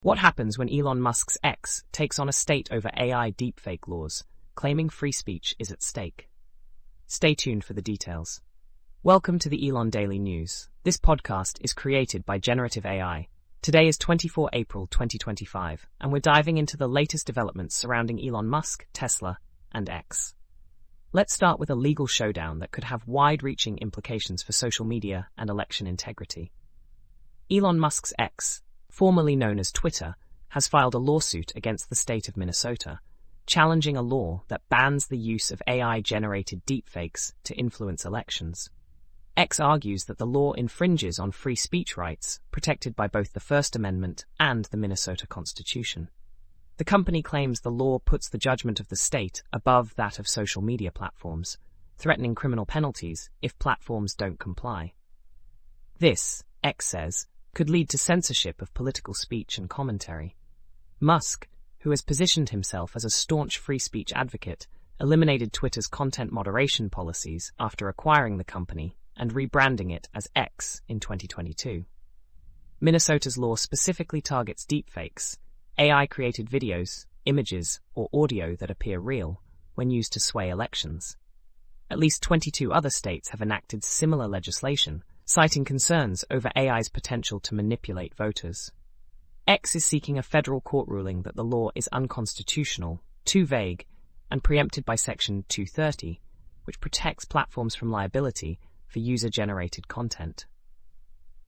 What happens when Elon Musk's X takes on a state over AI deepfake laws, claiming free speech is at stake? Stay tuned for the details. Welcome to the Elon Daily News. This podcast is created by Generative AI. Today is 24 April 2025, and we're diving into the latest developments surrounding Elon Musk, Tesla, and X. Let's start with a legal showdown that could have wide-reaching implications for social media and election integrity. Elon Musk's X, formerly known as Twitter, has filed a lawsuit against the state of Minnesota, challenging a law that bans the use of AI-generated deepfakes to influence elections. X argues that the law infringes on free speech rights protected by both the First Amendment and the Minnesota Constitution. The company claims the law puts the judgment of the state above that of social media platforms, threatening criminal penalties if platforms don't comply. This, X says, could lead to censorship of political speech and commentary. Musk, who has positioned himself as a staunch free speech advocate, eliminated Twitter's content moderation policies after acquiring the company and rebranding it as X in 2022. Minnesota's law specifically targets deepfakes, AI-created videos, images, or audio that appear real when used to sway elections. At least 22 other states have enacted similar legislation, citing concerns over AI's potential to manipulate voters. X is seeking a federal court ruling that the law is unconstitutional, too vague, and preempted by Section 230, which protects platforms from liability for user-generated content.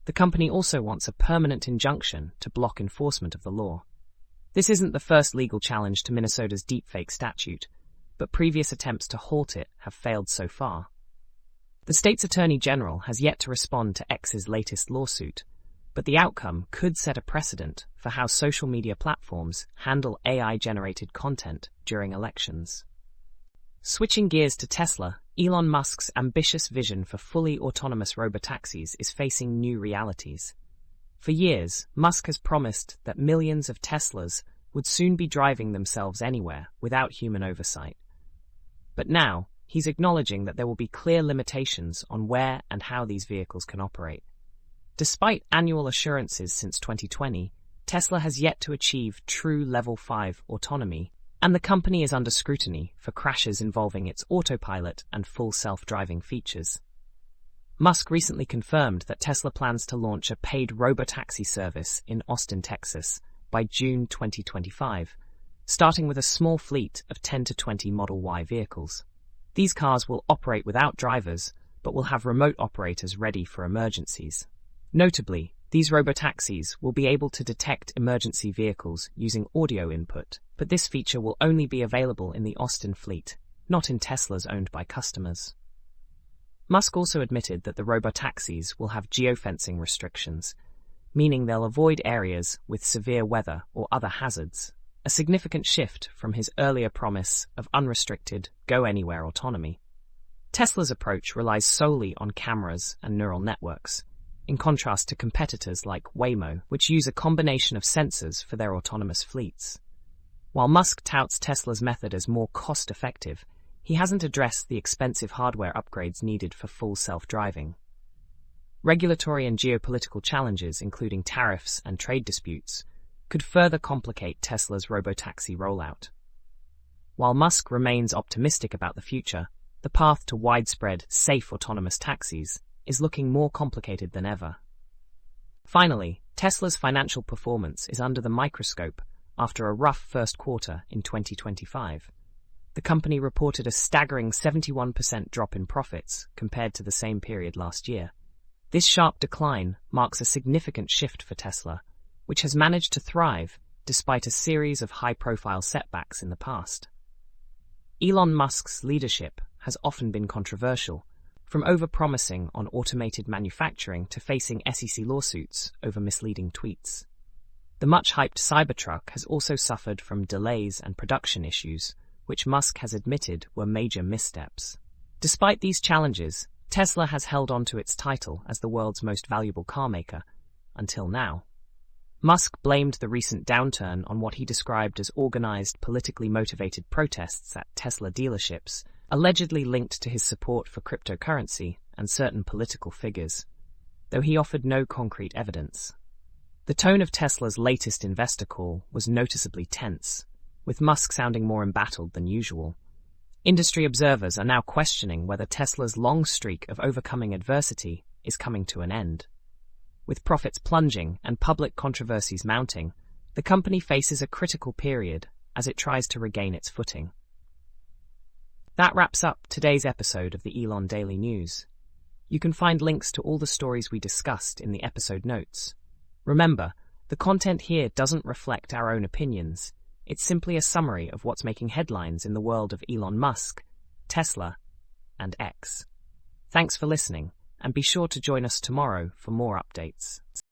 The company also wants a permanent injunction to block enforcement of the law. This isn't the first legal challenge to Minnesota's deepfake statute, but previous attempts to halt it have failed so far. The state's attorney general has yet to respond to X's latest lawsuit, but the outcome could set a precedent for how social media platforms handle AI-generated content during elections. Switching gears to Tesla, Elon Musk's ambitious vision for fully autonomous robotaxis is facing new realities. For years, Musk has promised that millions of Teslas would soon be driving themselves anywhere without human oversight. But now, he's acknowledging that there will be clear limitations on where and how these vehicles can operate. Despite annual assurances since 2020, Tesla has yet to achieve true Level 5 autonomy, and the company is under scrutiny for crashes involving its autopilot and full self-driving features. Musk recently confirmed that Tesla plans to launch a paid robotaxi service in Austin, Texas, by June 2025, starting with a small fleet of 10 to 20 Model Y vehicles. These cars will operate without drivers, but will have remote operators ready for emergencies. Notably, these robotaxis will be able to detect emergency vehicles using audio input, but this feature will only be available in the Austin fleet, not in Teslas owned by customers. Musk also admitted that the robotaxis will have geofencing restrictions, meaning they'll avoid areas with severe weather or other hazards, a significant shift from his earlier promise of unrestricted, go-anywhere autonomy. Tesla's approach relies solely on cameras and neural networks, in contrast to competitors like Waymo, which use a combination of sensors for their autonomous fleets. While Musk touts Tesla's method as more cost-effective, he hasn't addressed the expensive hardware upgrades needed for full self-driving. Regulatory and geopolitical challenges, including tariffs and trade disputes, could further complicate Tesla's robotaxi rollout. While Musk remains optimistic about the future, the path to widespread, safe autonomous taxis is looking more complicated than ever. Finally, Tesla's financial performance is under the microscope after a rough first quarter in 2025. The company reported a staggering 71% drop in profits compared to the same period last year. This sharp decline marks a significant shift for Tesla, which has managed to thrive despite a series of high-profile setbacks in the past. Elon Musk's leadership has often been controversial, from over-promising on automated manufacturing to facing SEC lawsuits over misleading tweets. The much-hyped Cybertruck has also suffered from delays and production issues, which Musk has admitted were major missteps. Despite these challenges, Tesla has held on to its title as the world's most valuable carmaker, until now. Musk blamed the recent downturn on what he described as organized, politically motivated protests at Tesla dealerships, allegedly linked to his support for cryptocurrency and certain political figures, though he offered no concrete evidence. The tone of Tesla's latest investor call was noticeably tense, with Musk sounding more embattled than usual. Industry observers are now questioning whether Tesla's long streak of overcoming adversity is coming to an end. With profits plunging and public controversies mounting, the company faces a critical period as it tries to regain its footing. That wraps up today's episode of the Elon Daily News. You can find links to all the stories we discussed in the episode notes. Remember, the content here doesn't reflect our own opinions. It's simply a summary of what's making headlines in the world of Elon Musk, Tesla, and X. Thanks for listening, and be sure to join us tomorrow for more updates.